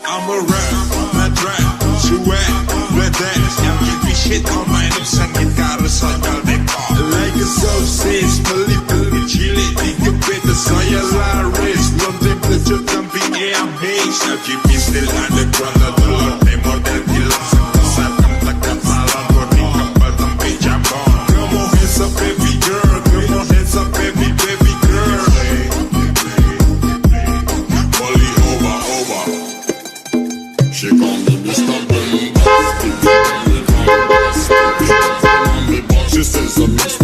I'm a rap, not rap, sweat, red dance. Yang give shit on my lips, sangit karosan kaldepa. Like a sausage, pelit-pelit cilik, dikepit saya laris. Belum temperature camping I'm haze. Now keep me still underground, the telur temor dan hilang. Sekesakan tekan malam, burning kapal tempe jambon. Come on hands up baby girl, come on hands up baby girl. Molly over. She call me Mr. Bombast. She says I'm Mr.